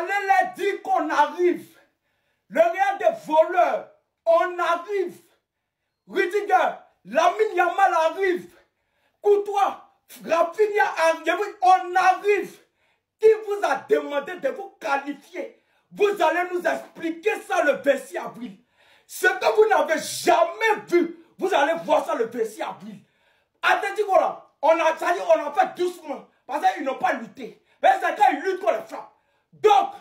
allez leur dire qu'on arrive. Le Real des voleurs, on arrive. Rudiger, Lamine Yamal arrive. Courtois, Rafinha arrive. On arrive. Qui vous a demandé de vous qualifier? Vous allez nous expliquer ça le 26 avril. Ce que vous n'avez jamais vu, vous allez voir ça le 26 avril. Atlético là, on a fait doucement. Parce qu'ils n'ont pas lutté. Mais c'est quand ils luttent qu'on les frappe. Donc,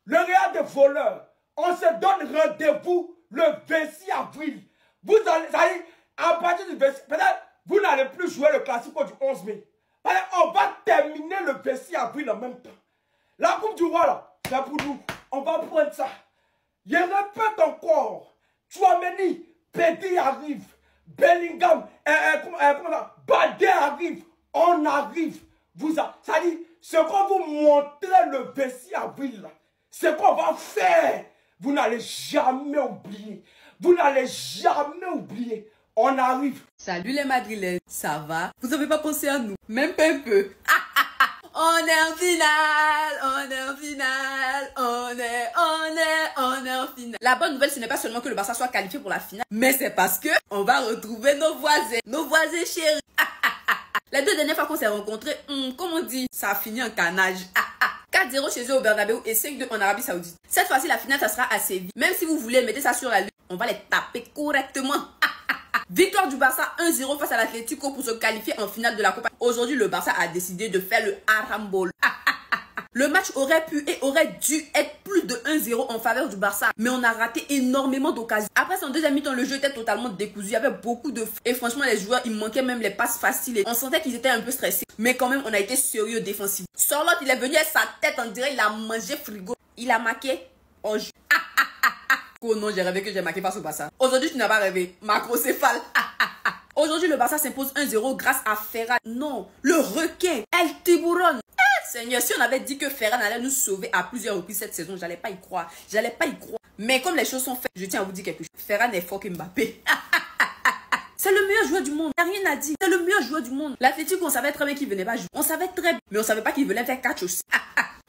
le Real des voleurs, on se donne rendez-vous le 26 avril. Vous allez, ça y est, à partir du 26, peut-être vous n'allez plus jouer le Classico du 11 mai. On va terminer le 26 avril en même temps. La Coupe du Roi là, c'est pour nous. On va prendre ça. Je répète encore. Tchouaméni, Pédi arrive. Bellingham, Badé arrive. On arrive. Ça dit, ce qu'on vous montrer le 26 avril là, ce qu'on va faire, vous n'allez jamais oublier. Vous n'allez jamais oublier. On arrive. Salut les Madrilènes, ça va? Vous n'avez pas pensé à nous? Même pas un peu. On est en finale, on est en finale, on est en finale. La bonne nouvelle, ce n'est pas seulement que le Barça soit qualifié pour la finale, mais c'est parce que on va retrouver nos voisins chéris. Les deux dernières fois qu'on s'est rencontrés, comme on dit, ça a fini en canage. 4-0 chez eux au Bernabéu et 5-2 en Arabie Saoudite. Cette fois-ci, la finale, ça sera à Séville. Même si vous voulez, mettez ça sur la lune, on va les taper correctement. Victoire du Barça 1-0 face à l'Atlético pour se qualifier en finale de la Copa. Aujourd'hui, le Barça a décidé de faire le Arambol. Le match aurait pu et aurait dû être plus de 1-0 en faveur du Barça. Mais on a raté énormément d'occasions. Après son deuxième mi-temps, le jeu était totalement décousu. Il y avait beaucoup de... Et franchement, les joueurs, il manquait même les passes faciles. Et on sentait qu'ils étaient un peu stressés. Mais quand même, on a été sérieux défensivement. Sorlotte, il est venu avec sa tête, on dirait il a mangé frigo. Il a marqué en jeu. Oh non, j'ai rêvé que j'ai marqué face au Barça. Aujourd'hui, tu n'as pas rêvé. Macrocéphale. Aujourd'hui, le Barça s'impose 1-0 grâce à Ferran. Non, le requin, El Tiburon. Seigneur, si on avait dit que Ferran allait nous sauver à plusieurs reprises cette saison, j'allais pas y croire. J'allais pas y croire. Mais comme les choses sont faites, je tiens à vous dire quelque chose. Ferran est fort que Mbappé. C'est le meilleur joueur du monde. Il n'y a rien à dire. C'est le meilleur joueur du monde. L'Atlético, on savait très bien qu'il venait pas jouer. On savait très bien. Mais on savait pas qu'il venait faire catch aussi.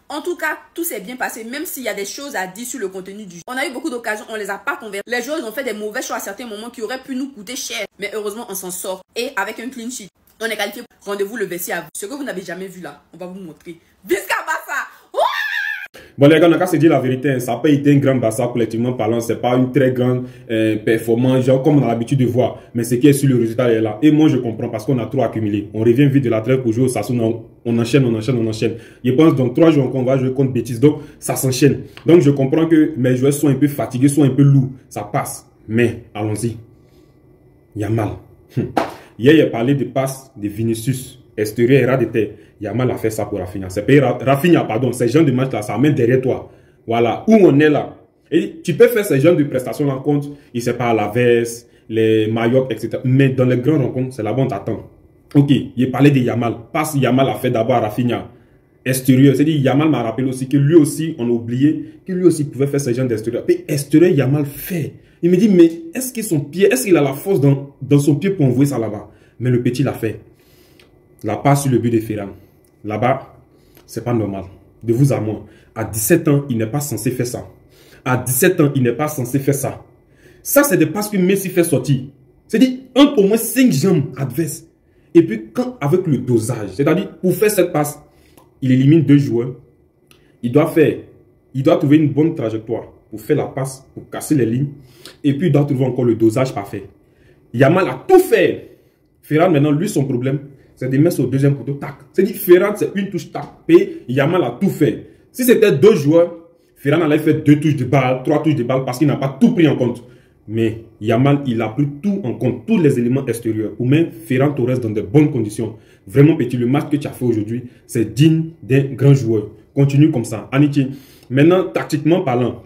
En tout cas, tout s'est bien passé, même s'il y a des choses à dire sur le contenu du jeu. On a eu beaucoup d'occasions, on les a pas converties. Les joueurs ont fait des mauvais choix à certains moments qui auraient pu nous coûter cher. Mais heureusement, on s'en sort. Et avec un clean sheet, on est qualifié. Rendez-vous le 26 avril. Ce que vous n'avez jamais vu là, on va vous montrer. Visca Barça! Bon les gars, on a qu'à se dire la vérité, ça n'a pas été un grand Barça collectivement parlant, c'est pas une très grande performance, genre comme on a l'habitude de voir, mais ce qui est sur le résultat est là. Et moi je comprends parce qu'on a trop accumulé. On revient vite de la trêve pour jouer au Sassuolo, on enchaîne. Je pense dans 3 jours qu'on va jouer contre Betis, donc ça s'enchaîne. Donc je comprends que mes joueurs sont un peu fatigués, sont un peu lourds, ça passe. Mais allons-y, Yamal. Hier il a parlé de passes de Vinicius. Extérieur et ras de terre. Yamal a fait ça pour Rafinha. C'est pas Rafinha, pardon. Ces genres de match là, ça met derrière toi. Voilà. Où on est là. Et tu peux faire ces genres de prestations là contre, il sait pas, la Veste, les Mallorca, etc. Mais dans les grandes rencontres, c'est là-bas on t'attend. Ok. Il parlait de Yamal. Passe Yamal a fait d'abord à Rafinha. Extérieur. C'est-à-dire, Yamal m'a rappelé aussi que lui aussi, on a oublié que lui aussi pouvait faire ces genres d'extérieur. Et extérieur, Yamal fait. Il me dit, mais est-ce que son pied, est-ce qu'il a la force dans son pied pour envoyer ça là-bas? Mais le petit l'a fait. La passe sur le but de Ferran. Là-bas, c'est pas normal. De vous à moi. À 17 ans, il n'est pas censé faire ça. À 17 ans, il n'est pas censé faire ça. Ça, c'est des passes que Messi fait sortir. C'est-à-dire, au moins 5 jambes adverses. Et puis, quand, avec le dosage, c'est-à-dire, pour faire cette passe, il élimine 2 joueurs. Il doit trouver une bonne trajectoire pour faire la passe, pour casser les lignes. Et puis, il doit trouver encore le dosage parfait. Yamal a tout fait. Ferran, maintenant, lui, son problème, c'est de mettre au deuxième poteau, tac. C'est-à-dire, Ferran, c'est une touche, tac. Et Yamal a tout fait. Si c'était 2 joueurs, Ferran allait faire 2 touches de balle, 3 touches de balle, parce qu'il n'a pas tout pris en compte. Mais Yamal, il a pris tout en compte, tous les éléments extérieurs. Ou même Ferran Torres dans de bonnes conditions. Vraiment, petit, le match que tu as fait aujourd'hui, c'est digne d'un grand joueur. Continue comme ça. Anichi, maintenant, tactiquement parlant,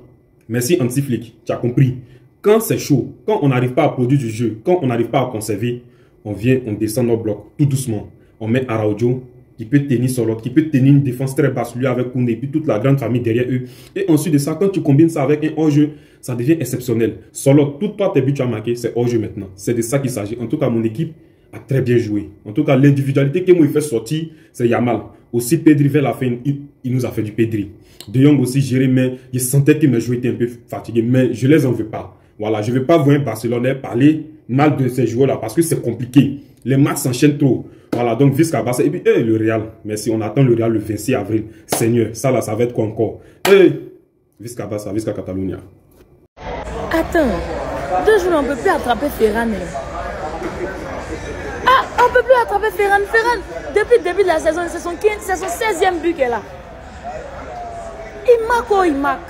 merci Hansi Flick, tu as compris. Quand c'est chaud, quand on n'arrive pas à produire du jeu, quand on n'arrive pas à conserver, on vient, on descend nos blocs tout doucement. On met Araujo qui peut tenir sur l'autre, qui peut tenir une défense très basse, lui avec Koundé, et puis toute la grande famille derrière eux. Et ensuite de ça, quand tu combines ça avec un hors-jeu, ça devient exceptionnel. Sur l'autre, tout toi, tes buts tu as marqué, c'est hors-jeu maintenant. C'est de ça qu'il s'agit. En tout cas, mon équipe a très bien joué. En tout cas, l'individualité que moi il fait sortir, c'est Yamal. Aussi, Pedri, vers la fin, il nous a fait du Pedri. De Jong aussi, mais je sentais que mes joueurs étaient un peu fatigués, mais je les en veux pas. Voilà, je ne vais pas voir un Barcelonais parler mal de ces joueurs-là parce que c'est compliqué. Les matchs s'enchaînent trop. Voilà, donc Visca Barça. Et puis, le Real. Merci, on attend le Real le 26 avril. Seigneur, ça là, ça va être quoi encore? Visca Barça, Visca Catalunya. Attends, 2 jours, on ne peut plus attraper Ferran. Ah, on ne peut plus attraper Ferran. Ferran, depuis le début de la saison, c'est son 16e but qu'elle a. Il marque ou il marque.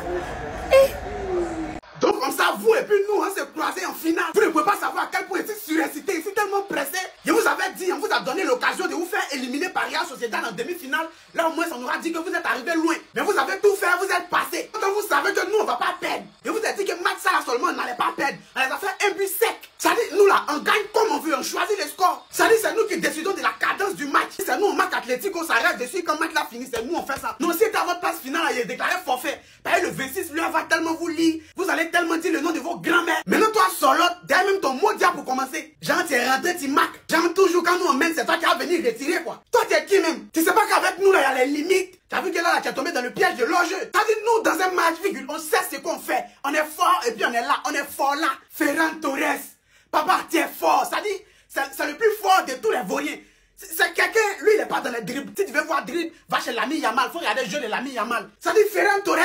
Donc comme ça, vous et puis nous, on s'est croisés en finale. Vous ne pouvez pas savoir à quel point ici surexcité, ici tellement pressé. Je vous avais dit, on vous a donné l'occasion de vous faire éliminer par Real Sociedad en demi-finale. Là au moins, on aura dit que vous êtes arrivé loin. Mais vous avez tout fait, vous êtes passé. Donc vous savez que nous, on ne va pas perdre. Je vous ai dit que match ça là seulement, on n'allait pas perdre. On les a fait un but sec. Ça dit, nous là, on gagne comme on veut, on choisit les scores. Ça dit, c'est nous qui décidons de la cadence du match. C'est nous, on marque Atlético, ça reste dessus. Quand le match là fini, c'est nous, on fait ça. Non, si c'était à votre place finale, il est déclaré forfait. Le 26, lui, va tellement vous lire. Vous allez tellement dire le nom de vos grands-mères. Maintenant, toi, Solotte, derrière même ton mot dia pour commencer. Genre, tu es rentré, tu marques. Genre, toujours quand nous on mène, c'est toi qui vas venir retirer, quoi. Toi, tu es qui même? Tu sais pas qu'avec nous, là, il y a les limites. T'as vu que là, tu es tombé dans le piège de l'enjeu. T'as dit, nous, dans un match, on sait ce qu'on fait. On est fort et puis on est là. On est fort là. Ferran Torres. Papa, tu es fort. Ça dit, c'est le plus fort de tous les vauriens. C'est quelqu'un, lui, il n'est pas dans les dribbles. Si tu veux voir dribble, va chez l'ami Yamal. Faut regarder le jeu de l'ami Yamal. Ça dit, Ferran Torres,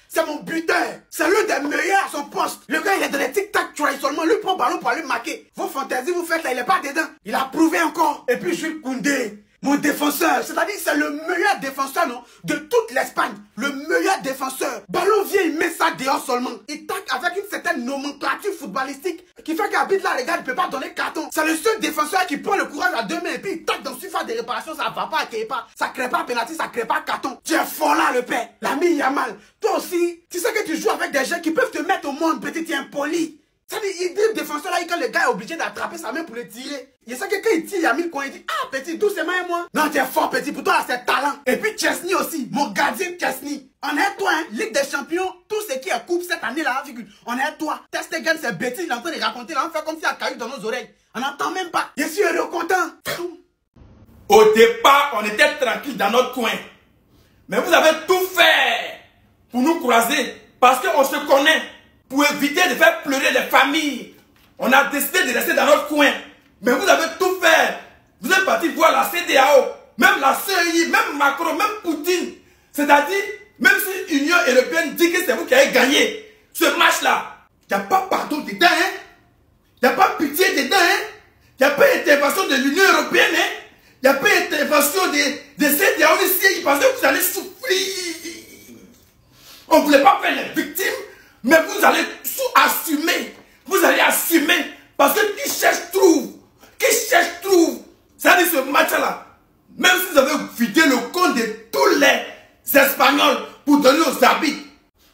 c'est mon buteur. C'est l'un des meilleurs à son poste. Le gars, il est dans les tic-tac, tu vois, seulement lui prend le ballon pour aller marquer. Vos fantaisies, vous faites là, il n'est pas dedans. Il a prouvé encore. Et puis, Jules Koundé, mon défenseur. C'est-à-dire, c'est le meilleur défenseur, non, de toute l'Espagne. Le meilleur défenseur. Ballon vient, il met ça dehors seulement. Il tacle avec une certaine nomenclature footballistique qui fait qu'habite là, les gars, il ne peut pas donner carton. C'est le seul défenseur qui prend le courage à 2 mains et puis il tacle dans le surface de réparation, ça va pas, ça crée pas penalty, ça crée pas carton. Tu es fort là, le père. L'ami Yamal. Toi aussi, tu sais que tu joues avec des gens qui peuvent te mettre au monde, petit, tu es impoli. Ça dit, il dribble défenseur là, quand le gars est obligé d'attraper sa main pour le tirer. Il sait que quand il tire, il a mis le coin, il dit, ah petit, doucement et moi. Non, tu es fort petit, pour toi là, c'est talent. Et puis Chesney aussi, mon gardien Chesney. On est toi, hein, Ligue des Champions, tout ce qui est coupe cette année là, on est toi. Testegen, c'est bêtise, il est en train de raconter là, on fait comme s'il y a caillou dans nos oreilles. On n'entend même pas. Je suis heureux, content. Au départ, on était tranquille dans notre coin. Mais vous avez tout fait pour nous croiser, parce qu'on se connaît. Pour éviter de faire pleurer les familles, on a décidé de rester dans notre coin. Mais vous avez tout fait. Vous êtes parti voir la CEDEAO, même la CEI, même Macron, même Poutine. C'est-à-dire, même si l'Union européenne dit que c'est vous qui avez gagné ce match-là, il n'y a pas pardon dedans, hein? Il n'y a pas pitié dedans, hein? Il n'y a pas intervention de l'Union européenne, hein? Il n'y a pas intervention de CEDEAO ici. Ils pensaient que vous allez souffrir. On ne voulait pas faire les victimes. Mais vous allez assumer. Vous allez assumer. Parce que qui cherche trouve. Qui cherche trouve. Ça dit ce match-là. Même si vous avez vidé le compte de tous les Espagnols pour donner aux arbitres,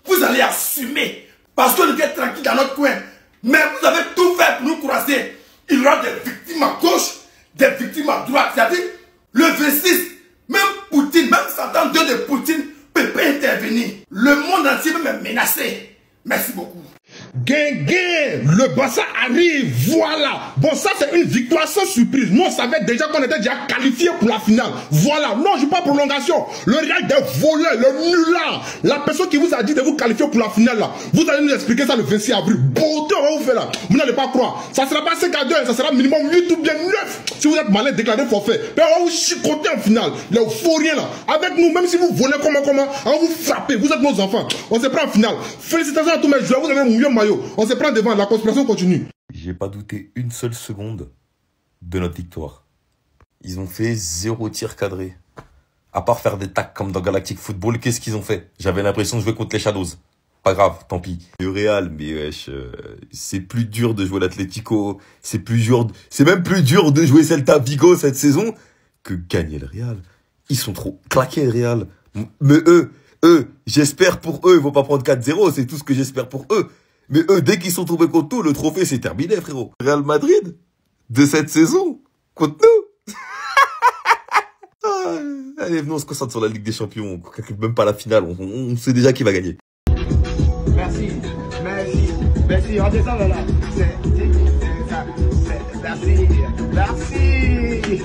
vous allez assumer. Parce qu'on était tranquille dans notre coin. Mais vous avez tout fait pour nous croiser. Il y aura des victimes à gauche, des victimes à droite. C'est-à-dire, le V6, même Poutine, même Satan Dieu de Poutine, ne peut pas intervenir. Le monde entier peut me menacer. Merci beaucoup. Le Barça arrive, voilà. Bon, ça c'est une victoire sans surprise. Nous on savait déjà qu'on était déjà qualifié pour la finale. Voilà, non, je parle prolongation. Le Real des voleurs, le nulard, la personne qui vous a dit de vous qualifier pour la finale là, vous allez nous expliquer ça le 26 avril. Beauté, on va vous faire là. Vous n'allez pas croire. Ça sera pas 5 à 2, ça sera minimum 8 ou bien 9. Si vous êtes malin, déclarez forfait. Mais on va vous chicoter en finale. Les euphoriens là. Avec nous, même si vous volez comment, on va vous frapper. Vous êtes nos enfants. On se prend en finale. Félicitations à tous mes joueurs. Vous avez un maillot. On se prend devant, la conspiration continue. J'ai pas douté une seule seconde de notre victoire. Ils ont fait 0 tir cadré. À part faire des tacs comme dans Galactic Football, qu'est-ce qu'ils ont fait? J'avais l'impression de jouer contre les Shadows. Pas grave, tant pis. Le Real, mais wesh, c'est plus dur de jouer l'Atlético. C'est même plus dur de jouer Celta Vigo cette saison que gagner le Real. Ils sont trop claqués, le Real. Mais eux, j'espère pour eux, ils vont pas prendre 4-0, c'est tout ce que j'espère pour eux. Mais eux, dès qu'ils sont tombés contre nous, le trophée c'est terminé, frérot. Real Madrid, de cette saison, contre nous. Allez, venez, on se concentre sur la Ligue des Champions, même pas la finale, on sait déjà qui va gagner. Merci, redescends là. Merci.